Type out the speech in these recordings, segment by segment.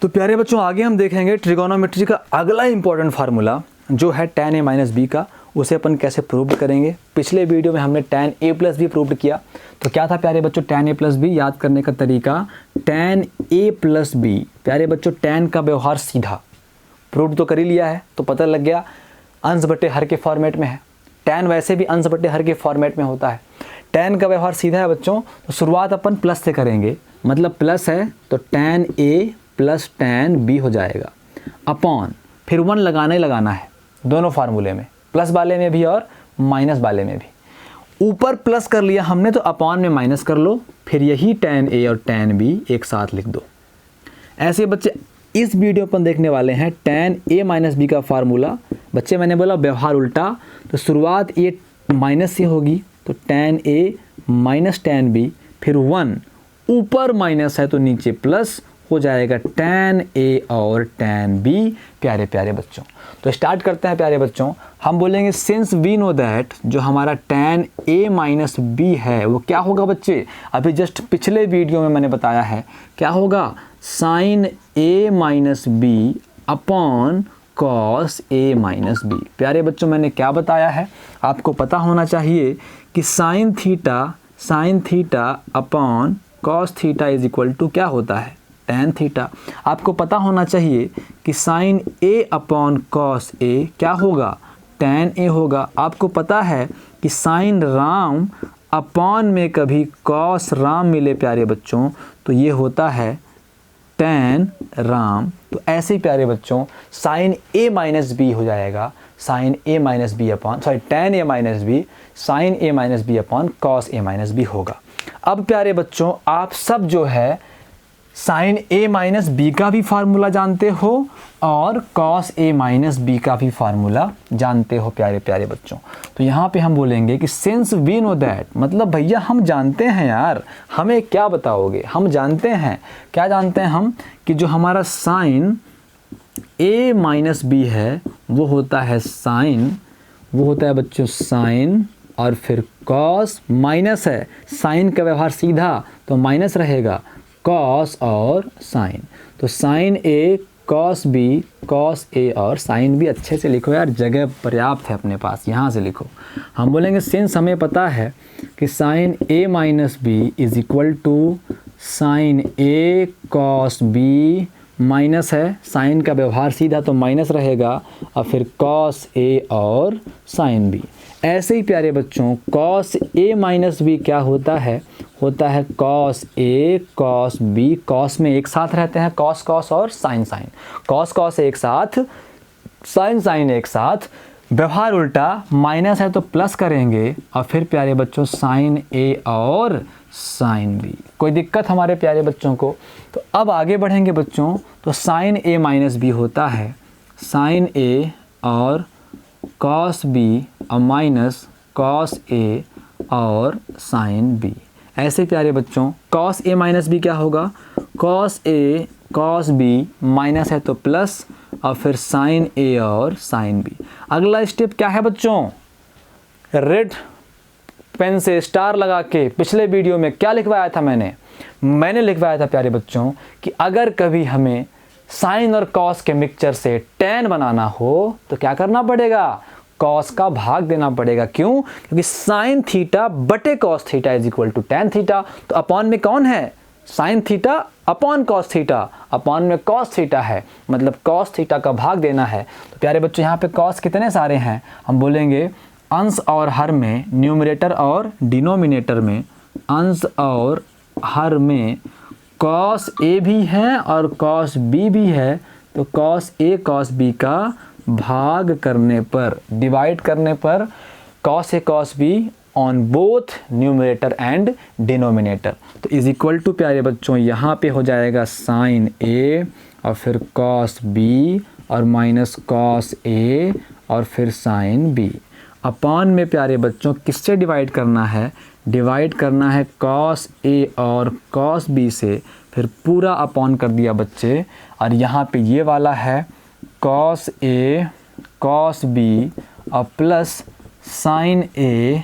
तो प्यारे बच्चों आगे हम देखेंगे ट्रिगोनोमेट्री का अगला इंपॉर्टेंट फार्मूला जो है tan a माइनस बी का, उसे अपन कैसे प्रूव करेंगे। पिछले वीडियो में हमने tan a plus B prove किया। तो क्या था प्यारे बच्चों tan a प्लस बी, याद करने का तरीका tan a प्लस बी। प्यारे बच्चों tan का व्यवहार सीधा प्रूव तो कर ही लिया है, तो पता लग गया अंश बटे हर के फॉर्मेट में है। tan वैसे भी अंश बटे हर के फॉर्मेट में होता है। tan का व्यवहार सीधा है बच्चों, तो शुरुआत अपन प्लस से करेंगे, मतलब प्लस है तो tan a plus tan b हो जाएगा अपॉन, फिर 1 लगाना है दोनों फार्मूले में, प्लस वाले में भी और माइनस वाले में भी। ऊपर प्लस कर लिया हमने तो अपॉन में माइनस कर लो, फिर यही tan a और tan b एक साथ लिख दो। ऐसे बच्चे इस वीडियो पर देखने वाले हैं tan a माइनस बी का फार्मूला। बच्चे मैंने बोला व्यवहार उल्टा, तो शुरुआत ये माइनस से होगी तो tan a minus tan b, फिर 1 ऊपर माइनस है तो नीचे प्लस हो जाएगा tan a और tan b। प्यारे प्यारे बच्चों तो स्टार्ट करते हैं प्यारे बच्चों। हम बोलेंगे सिंस वी नो दैट जो हमारा tan a माइनस बी है वो क्या होगा बच्चे, अभी जस्ट पिछले वीडियो में मैंने बताया है क्या होगा, sine a minus B upon cos a minus B. प्यारे बच्चों मैंने क्या बताया है, आपको पता होना चाहिए कि sine theta upon cos theta is equal to क्या होता है, tan थीटा। आपको पता होना चाहिए कि sine a upon cos a क्या होगा, tan a होगा। आपको पता है कि साइन राम अपॉन में कभी कॉस राम मिले प्यारे बच्चों तो ये होता है tan राम। तो ऐसे ही प्यारे बच्चों साइन a माइनस बी हो जाएगा sine a minus B upon tan a minus B sine a minus B upon cos a minus B होगा। अब प्यारे बच्चों आप सब जो है साइन a माइनस बी का भी फार्मूला जानते हो और कॉस a माइनस बी का भी फार्मूला जानते हो प्यारे प्यारे बच्चों। तो यहाँ पे हम बोलेंगे कि सिंस वी नो दैट, मतलब भैया हम जानते हैं यार, हमें क्या बताओगे, हम जानते हैं। क्या जानते हैं हम कि जो हमारा साइन a माइनस बी है वो होता है साइन, वो होता है बच्चों साइन, और फिर कॉस माइनस है, साइन का व्यवहार सीधा तो माइनस रहेगा, कॉस और साइन। तो sign A cos B cos A और साइन बी। अच्छे से लिखो यार, जगह पर्याप्त है अपने पास, यहाँ से लिखो। हम बोलेंगे सिंस हमें पता है कि sine A minus B is equal to sine A cos B, minus है साइन का व्यवहार सीधा तो माइनस रहेगा, और फिर कॉस ए और साइन बी। ऐसे ही प्यारे बच्चों कॉस ए माइनस बी क्या होता है कॉस ए कॉस बी। कॉस में एक साथ रहते हैं कॉस कॉस और साइन साइन, कॉस कॉस एक साथ, साइन साइन एक साथ। व्यवहार उल्टा, माइनस है तो प्लस करेंगे, और फिर प्यारे बच्चों साइन ए और साइन बी। कोई दिक्कत हमारे प्यारे बच्चों को? तो अब आगे बढ़ेंगे बच्चों, तो साइन ए माइनस बी होता है साइन ए और कॉस बी और माइनस कॉस ए और साइन बी। ऐसे प्यारे बच्चों कॉस ए माइनस बी क्या होगा, cos A cos B, minus है तो प्लस, और फिर साइन ए और साइन बी। अगला स्टेप क्या है बच्चों, रेड पेन से स्टार लगा के पिछले वीडियो में क्या लिखवाया था मैंने लिखवाया था प्यारे बच्चों कि अगर कभी हमें साइन और कॉस के मिक्सचर से tan बनाना हो तो क्या करना पड़ेगा, कॉस का भाग देना पड़ेगा। क्यों? क्योंकि साइन थीटा बटे cos theta is equal to tan theta. तो अपॉन में कौन है, sine theta upon cos theta, upon में कॉस थीटा है, मतलब कॉस थीटा का भाग देना है। तो प्यारे बच्चों यहाँ पे कॉस कितने सारे हैं, हम बोलेंगे अंश और हर में, न्यूमरेटर और डिनोमिनेटर में, अंश और हर में कॉस ए भी है और कॉस बी भी है। तो कॉस ए कॉस बी का भाग करने पर, डिवाइड करने पर, cos A cos be on both numerator and denominator. तो इज इक्वल टू प्यारे बच्चों यहाँ पे हो जाएगा साइन ए और फिर कॉस बी और माइनस कॉस ए और फिर साइन बी। अपॉन में प्यारे बच्चों किससे डिवाइड करना है, डिवाइड करना है कॉस ए और कॉस बी से, फिर पूरा अपॉन कर दिया बच्चे। और यहाँ पे ये वाला है कॉस ए कॉस बी और प्लस साइन ए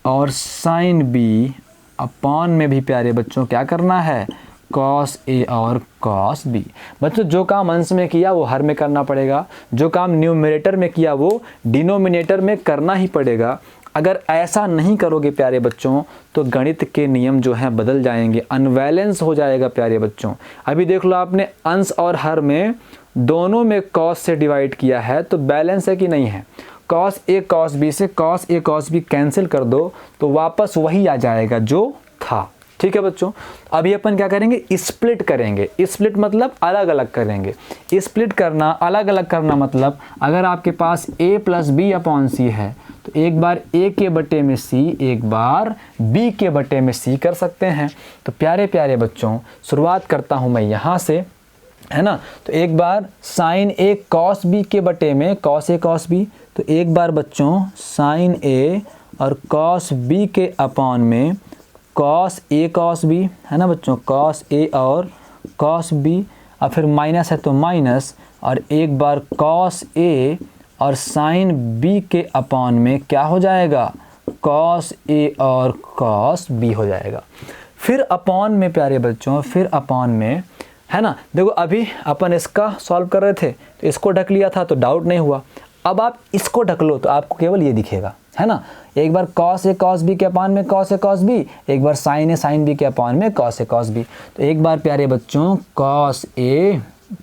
और साइन बी। अपॉन में भी प्यारे बच्चों क्या करना है, कॉस ए और कॉस बी। बच्चों जो काम अंश में किया वो हर में करना पड़ेगा, जो काम न्यूमरेटर में किया वो डिनोमिनेटर में करना ही पड़ेगा। अगर ऐसा नहीं करोगे प्यारे बच्चों तो गणित के नियम जो हैं बदल जाएंगे, अनबैलेंस हो जाएगा प्यारे बच्चों। अभी देख लो आपने अंश और हर में दोनों में कॉस से डिवाइड किया है तो बैलेंस है कि नहीं है। कॉस ए कॉस बी से cos A cos B cancel कर दो तो वापस वही आ जाएगा जो था। ठीक है बच्चों, अभी अपन क्या करेंगे, स्प्लिट करेंगे। स्प्लिट मतलब अलग अलग करेंगे। स्प्लिट करना, अलग अलग करना मतलब अगर आपके पास a प्लस बी अपॉन सी है तो एक बार a के बटे में c, एक बार b के बटे में c कर सकते हैं। तो प्यारे प्यारे बच्चों शुरुआत करता हूँ मैं यहाँ से, है ना। तो एक बार साइन a कॉस b के बटे में कॉस a कॉस b, तो एक बार बच्चों साइन a और कॉस b के अपॉन में कॉस ए कॉस बी, है ना बच्चों, कॉस ए और कॉस बी। और फिर माइनस है तो माइनस, और एक बार कॉस ए और साइन बी के अपॉन में क्या हो जाएगा, कॉस ए और कॉस बी हो जाएगा। फिर अपॉन में प्यारे बच्चों, फिर अपॉन में, है ना। देखो अभी अपन इसका सॉल्व कर रहे थे तो इसको ढक लिया था तो डाउट नहीं हुआ। अब आप इसको ढक लो तो आपको केवल ये दिखेगा, है ना। एक बार कॉस ए कॉस बी के अपॉन में कॉस ए कॉस बी, एक बार साइन ए साइन बी के अपॉन में कॉस ए कॉस बी। तो एक बार प्यारे बच्चों कॉस ए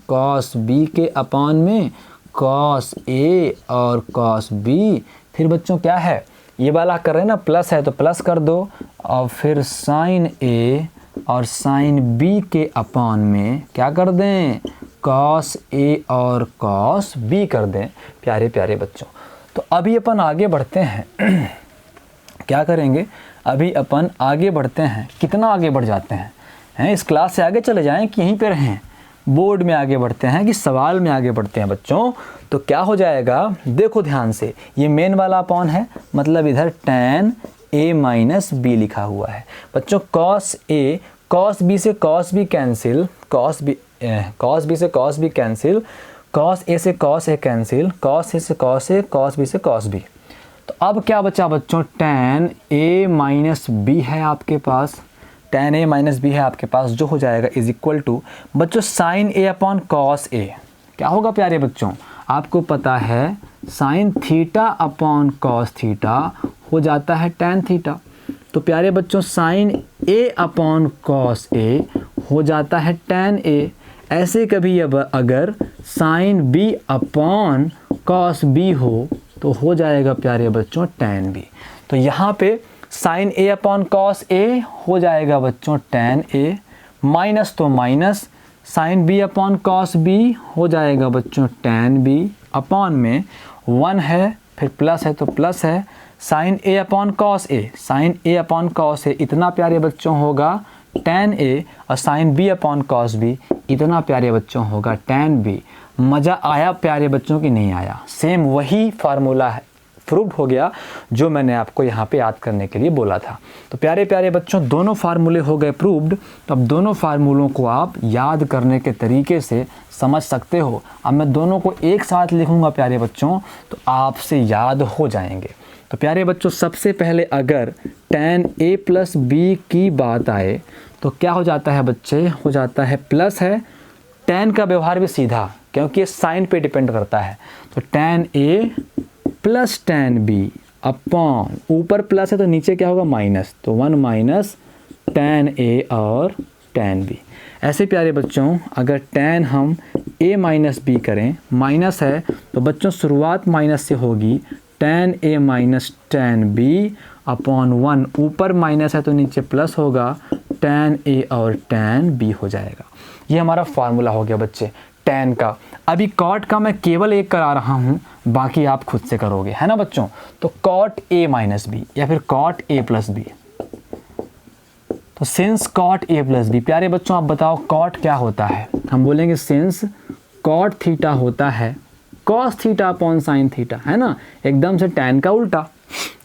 कॉस बी के अपॉन में कॉस ए और कॉस बी। फिर बच्चों क्या है, ये वाला कर रहे हैं ना, प्लस है तो प्लस कर दो, और फिर साइन ए और साइन बी के अपॉन में क्या कर दें, कॉस ए और कॉस बी कर दें। प्यारे प्यारे बच्चों तो अभी अपन आगे बढ़ते हैं क्या करेंगे, अभी अपन आगे बढ़ते हैं। कितना आगे बढ़ जाते हैं इस क्लास से आगे चले जाएं कि यहीं पे रहें, बोर्ड में आगे बढ़ते हैं कि सवाल में आगे बढ़ते हैं बच्चों। तो क्या हो जाएगा, देखो ध्यान से, ये मेन वाला अपॉन है मतलब इधर tan a माइनस बी लिखा हुआ है बच्चों। cos a cos b से cos b cancel, cos b से cos b cancel, cos a से cos a cancel, cos a से cos a, cos b से cos b। तो अब क्या बचा बच्चों, tan a माइनस बी है आपके पास, tan a माइनस बी है आपके पास, जो हो जाएगा इज इक्वल टू बच्चों sin a upon cos a। क्या होगा प्यारे बच्चों, आपको पता है sin theta upon cos theta हो जाता है tan थीटा। तो प्यारे बच्चों sin a upon cos a हो जाता है tan a। ऐसे कभी अब अगर sin b upon cos b हो तो जाएगा प्यारे बच्चों tan b। तो यहाँ पे sin a upon cos a हो जाएगा बच्चों tan a, माइनस तो minus sin b upon cos b हो जाएगा बच्चों tan b, अपॉन में 1 है फिर प्लस है तो प्लस है, sin a upon cos a, sin a upon cos a इतना प्यारे बच्चों होगा tan a, और sin b upon cos b इतना प्यारे बच्चों होगा tan b। मज़ा आया प्यारे बच्चों की नहीं आया, सेम वही फार्मूला है, प्रूव हो गया जो मैंने आपको यहाँ पे याद करने के लिए बोला था। तो प्यारे प्यारे बच्चों दोनों फार्मूले हो गए प्रूव्ड। तो अब दोनों फार्मूलों को आप याद करने के तरीके से समझ सकते हो। अब मैं दोनों को एक साथ लिखूँगा प्यारे बच्चों तो आपसे याद हो जाएंगे। तो प्यारे बच्चों सबसे पहले अगर tan a प्लस बी की बात आए तो क्या हो जाता है बच्चे, हो जाता है प्लस है, tan का व्यवहार भी सीधा क्योंकि ये साइन पे डिपेंड करता है। तो tan a plus tan b upon, ऊपर प्लस है तो नीचे क्या होगा माइनस, तो 1 माइनस tan a और tan b। ऐसे प्यारे बच्चों अगर tan हम a माइनस b करें, माइनस है तो बच्चों शुरुआत माइनस से होगी, tan a minus tan b upon 1, ऊपर माइनस है तो नीचे प्लस होगा, tan a और tan b हो जाएगा। ये हमारा फार्मूला हो गया बच्चे tan का। अभी cot का मैं केवल एक करा रहा हूँ, बाकी आप खुद से करोगे, है ना बच्चों। तो cot a माइनस बी या फिर cot a प्लस बी, तो since cot a plus B. प्यारे बच्चों आप बताओ cot क्या होता है, हम बोलेंगे सिंस cot थीटा होता है cos theta upon sine theta, है ना, एकदम से tan का उल्टा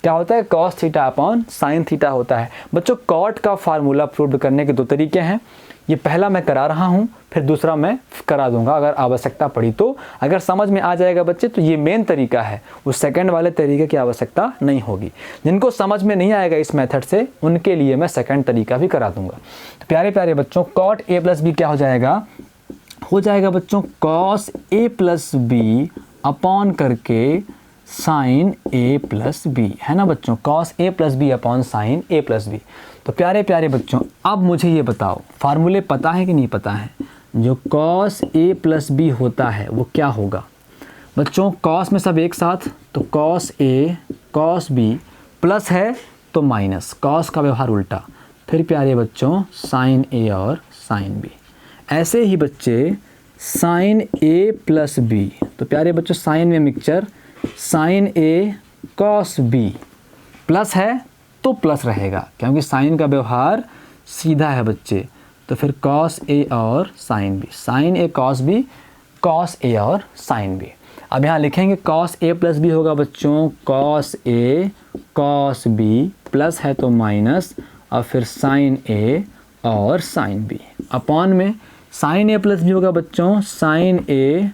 क्या होता है, cos theta upon sine theta होता है। बच्चों cot का फार्मूला प्रूव करने के दो तरीके हैं, ये पहला मैं करा रहा हूँ, फिर दूसरा मैं करा दूंगा अगर आवश्यकता पड़ी तो। अगर समझ में आ जाएगा बच्चे तो ये मेन तरीका है, उस सेकंड वाले तरीके की आवश्यकता नहीं होगी। जिनको समझ में नहीं आएगा इस मेथड से, उनके लिए मैं सेकंड तरीका भी करा दूंगा। तो प्यारे प्यारे बच्चों, कॉट ए प्लस बी क्या हो जाएगा बच्चों, cos A plus B upon करके साइन ए प्लस बी, है ना बच्चों, cos A plus B upon sine A plus B. तो प्यारे प्यारे बच्चों, अब मुझे ये बताओ, फार्मूले पता है कि नहीं पता है? जो कॉस ए प्लस बी होता है वो क्या होगा बच्चों? कॉस में सब एक साथ, तो cos A cos B, plus है तो माइनस, कॉस का व्यवहार उल्टा, फिर प्यारे बच्चों साइन ए और साइन बी। ऐसे ही बच्चे साइन ए प्लस बी, तो प्यारे बच्चों साइन में mixture, sign A cos B, plus है तो प्लस रहेगा क्योंकि साइन का व्यवहार सीधा है बच्चे। तो फिर कॉस ए और sine B, sign A cos B, cos A और साइन बी। अब यहाँ लिखेंगे कॉस ए प्लस बी होगा बच्चों cos A cos B, plus है तो माइनस, और फिर साइन ए और साइन बी, अपॉन में साइन ए प्लस बी होगा बच्चों sign A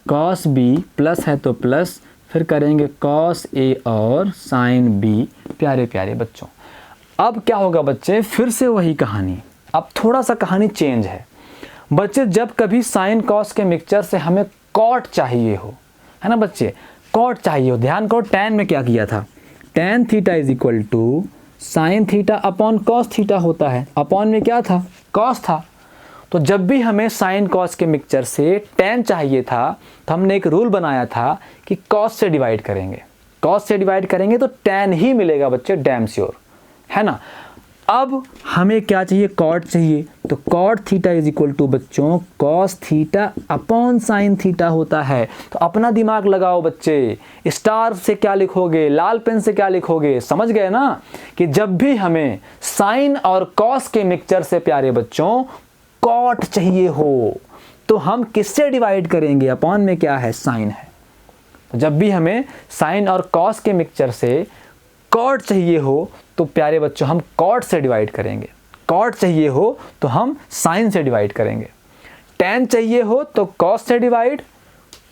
cos B, plus है तो प्लस, फिर करेंगे कॉस ए और साइन बी। प्यारे प्यारे बच्चों, अब क्या होगा बच्चे, फिर से वही कहानी, अब थोड़ा सा कहानी चेंज है बच्चे। जब कभी साइन कॉस के मिक्सचर से हमें कॉट चाहिए हो, है ना बच्चे, कॉट चाहिए हो, ध्यान करो टैन में क्या किया था, tan theta is equal to sine theta upon cos theta होता है, अपॉन में क्या था, कॉस था। तो जब भी हमें साइन कॉस के मिक्सचर से टैन चाहिए था तो हमने एक रूल बनाया था कि कॉस से डिवाइड करेंगे, कॉस से डिवाइड करेंगे तो टैन ही मिलेगा बच्चे, डैम श्योर, है ना। अब हमें क्या चाहिए, कॉट चाहिए, तो cot theta is equal to बच्चों cos theta upon sine theta होता है। तो अपना दिमाग लगाओ बच्चे, स्टार से क्या लिखोगे, लाल पेन से क्या लिखोगे, समझ गए ना कि जब भी हमें साइन और कॉस के मिक्सचर से प्यारे बच्चों कॉट चाहिए हो तो हम किससे डिवाइड करेंगे, अपॉन में क्या है, साइन है। तो जब भी हमें साइन और कॉस के मिक्सचर से कॉट चाहिए हो तो प्यारे बच्चों हम कॉट से डिवाइड करेंगे, कॉट चाहिए हो तो हम साइन से डिवाइड करेंगे, टैन चाहिए हो तो कॉस से डिवाइड,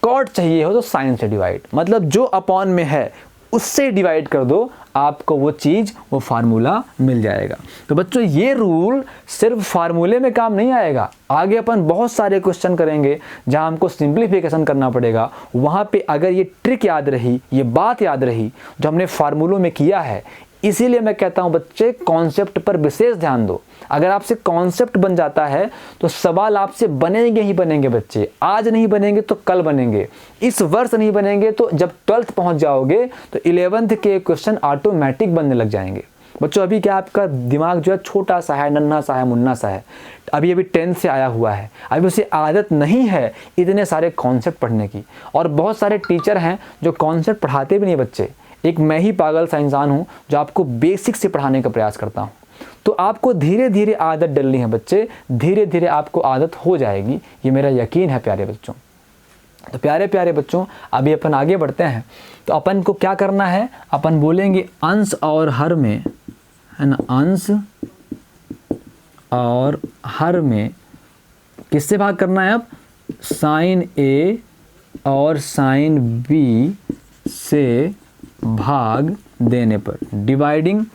कॉट चाहिए हो तो साइन से डिवाइड, मतलब जो अपॉन में है उससे डिवाइड कर दो, आपको वो चीज़, वो फार्मूला मिल जाएगा। तो बच्चों ये रूल सिर्फ फार्मूले में काम नहीं आएगा, आगे अपन बहुत सारे क्वेश्चन करेंगे जहां हमको सिंप्लीफिकेशन करना पड़ेगा। वहां पे अगर ये ट्रिक याद रही, ये बात याद रही जो हमने फार्मूलों में किया है, इसीलिए मैं कहता हूं बच्चे कॉन्सेप्ट पर विशेष ध्यान दो। अगर आपसे कॉन्सेप्ट बन जाता है तो सवाल आपसे बनेंगे ही बनेंगे बच्चे, आज नहीं बनेंगे तो कल बनेंगे, इस वर्ष नहीं बनेंगे तो जब 12th पहुंच जाओगे तो 11th के क्वेश्चन ऑटोमेटिक बनने लग जाएंगे। बच्चों अभी क्या आपका दिमाग जो है छोटा सा है, नन्हा सा है, मुन्ना सा है, अभी 10th से आया हुआ है, अभी उसे आदत नहीं है इतने सारे कॉन्सेप्ट पढ़ने की। और बहुत सारे टीचर हैं जो कॉन्सेप्ट पढ़ाते भी नहीं बच्चे, एक मैं ही पागल सा इंसान हूँ जो आपको बेसिक से पढ़ाने का प्रयास करता हूँ। तो आपको धीरे धीरे आदत डलनी है बच्चे, धीरे धीरे आपको आदत हो जाएगी, ये मेरा यकीन है प्यारे बच्चों। तो प्यारे प्यारे बच्चों अभी अपन आगे बढ़ते हैं। तो अपन को क्या करना है, अपन बोलेंगे अंश और हर में, है ना, अंश और हर में किससे भाग करना है, अब साइन ए और साइन बी से भाग देने पर, dividing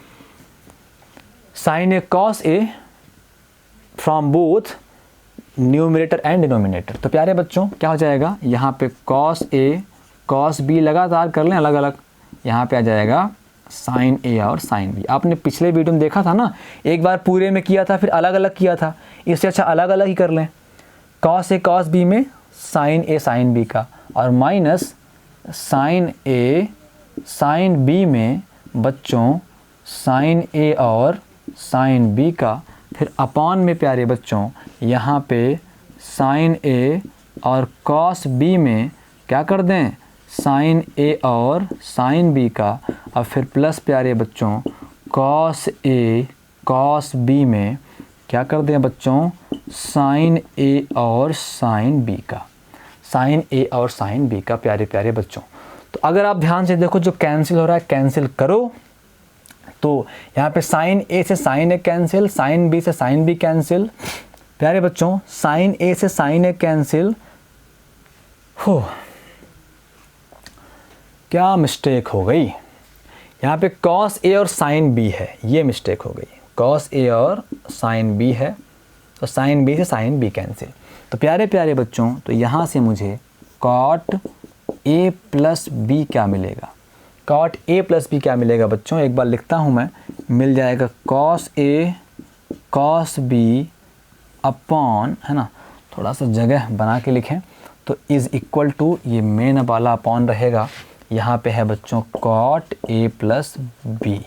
sine A cos A from both numerator and denominator. तो प्यारे बच्चों क्या हो जाएगा, यहाँ पे कॉस ए कॉस बी लगातार कर लें अलग अलग, यहाँ पे आ जाएगा साइन ए और साइन बी। आपने पिछले वीडियो में देखा था ना, एक बार पूरे में किया था फिर अलग अलग किया था, इससे अच्छा अलग अलग ही कर लें। कॉस ए कॉस बी में साइन ए साइन बी का, और माइनस साइन ए साइन बी में बच्चों साइन ए और साइन बी का, फिर अपॉन में प्यारे बच्चों यहाँ पे साइन ए और कॉस बी में क्या कर दें, साइन ए और साइन बी का, और फिर प्लस प्यारे बच्चों कॉस ए कॉस बी में क्या कर दें बच्चों, साइन ए और साइन बी का, साइन ए और साइन बी का। प्यारे प्यारे बच्चों तो अगर आप ध्यान से देखो जो कैंसिल हो रहा है कैंसिल करो, तो यहाँ पे साइन ए से साइन ए कैंसिल, साइन बी से साइन बी कैंसिल, प्यारे बच्चों साइन ए से साइन ए कैंसिल हो, क्या मिस्टेक हो गई, यहाँ पे कॉस ए और साइन बी है, ये मिस्टेक हो गई। कॉस ए और साइन बी है तो साइन बी से साइन बी कैंसिल। तो प्यारे प्यारे बच्चों तो यहाँ से मुझे कॉट ए प्लस बी क्या मिलेगा, कॉट ए प्लस बी क्या मिलेगा बच्चों, एक बार लिखता हूँ मैं, मिल जाएगा cos A cos B upon, है ना, थोड़ा सा जगह बना के लिखें तो इज़ इक्वल टू, ये मेन वाला अपॉन रहेगा, यहाँ पे है बच्चों कॉट ए प्लस बी।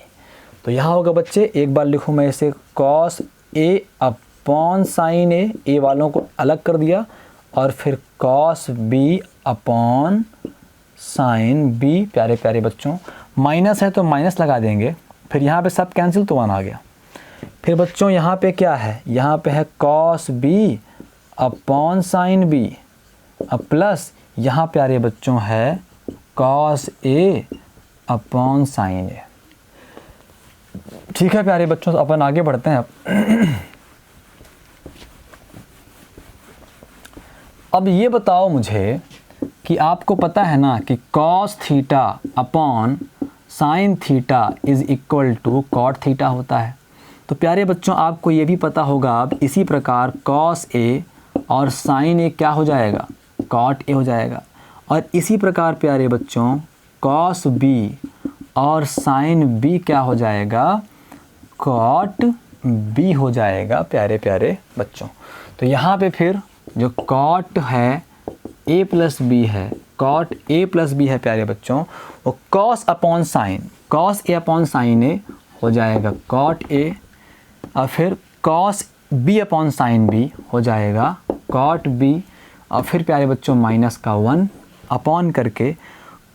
तो यहाँ होगा बच्चे, एक बार लिखूँ मैं इसे, cos A upon sine A वालों को अलग कर दिया, और फिर cos B upon sine B. प्यारे प्यारे बच्चों माइनस है तो माइनस लगा देंगे, फिर यहाँ पे सब कैंसिल तो 1 आ गया। फिर बच्चों यहाँ पे क्या है, यहाँ पे है cos B upon sine B, अब प्लस यहाँ प्यारे बच्चों है cos A upon sine A. ठीक है प्यारे बच्चों, अपन आगे बढ़ते हैं अब ये बताओ मुझे कि आपको पता है ना कि cos theta upon sine theta is equal to cot theta होता है। तो प्यारे बच्चों आपको ये भी पता होगा, अब इसी प्रकार कॉस ए और साइन ए क्या हो जाएगा, कॉट ए हो जाएगा। और इसी प्रकार प्यारे बच्चों कॉस बी और साइन बी क्या हो जाएगा, कॉट बी हो जाएगा प्यारे प्यारे बच्चों। तो यहाँ पे फिर जो कॉट है ए प्लस बी है, कॉट ए प्लस बी है प्यारे बच्चों, वो cos upon sine, cos A upon sine A हो जाएगा कॉट ए, और फिर cos B upon sine B हो जाएगा कॉट बी, और फिर प्यारे बच्चों माइनस का 1 अपॉन करके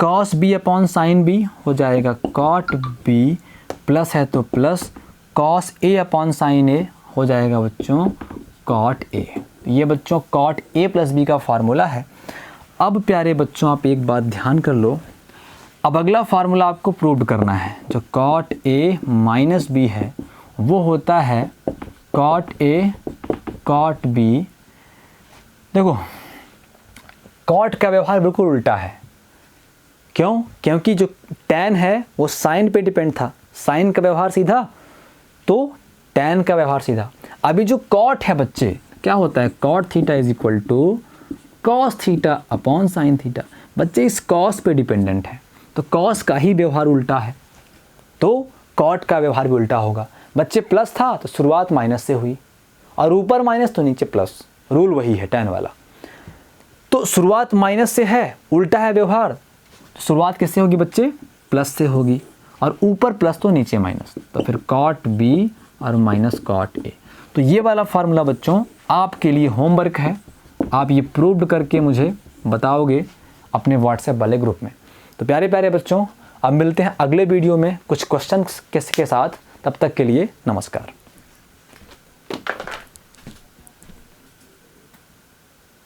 cos B upon sine B हो जाएगा कॉट बी, प्लस है तो plus cos A upon sine A हो जाएगा बच्चों कॉट ए। ये बच्चों कॉट ए प्लस बी का फार्मूला है। अब प्यारे बच्चों आप एक बात ध्यान कर लो, अब अगला फार्मूला आपको प्रूव करना है। जो कॉट ए माइनस बी है वो होता है कॉट ए कॉट बी। देखो कॉट का व्यवहार बिल्कुल उल्टा है, क्यों? क्योंकि जो टैन है वो साइन पे डिपेंड था, साइन का व्यवहार सीधा तो टैन का व्यवहार सीधा। अभी जो कॉट है बच्चे क्या होता है, cot theta is equal to cos theta upon sine theta. बच्चे इस कॉस पे डिपेंडेंट है तो कॉस का ही व्यवहार उल्टा है, तो कॉट का व्यवहार भी उल्टा होगा। बच्चे प्लस था तो शुरुआत माइनस से हुई, और ऊपर माइनस तो नीचे प्लस, रूल वही है टैन वाला। तो शुरुआत माइनस से है, उल्टा है व्यवहार, शुरुआत किससे होगी बच्चे, प्लस से होगी, और ऊपर प्लस तो नीचे माइनस, तो फिर कॉट बी और माइनस कॉट ए। तो ये वाला फार्मूला बच्चों आपके लिए होमवर्क है, आप ये प्रूव करके मुझे बताओगे अपने व्हाट्सएप वाले ग्रुप में। तो प्यारे प्यारे बच्चों अब मिलते हैं अगले वीडियो में कुछ क्वेश्चन के साथ, तब तक के लिए नमस्कार।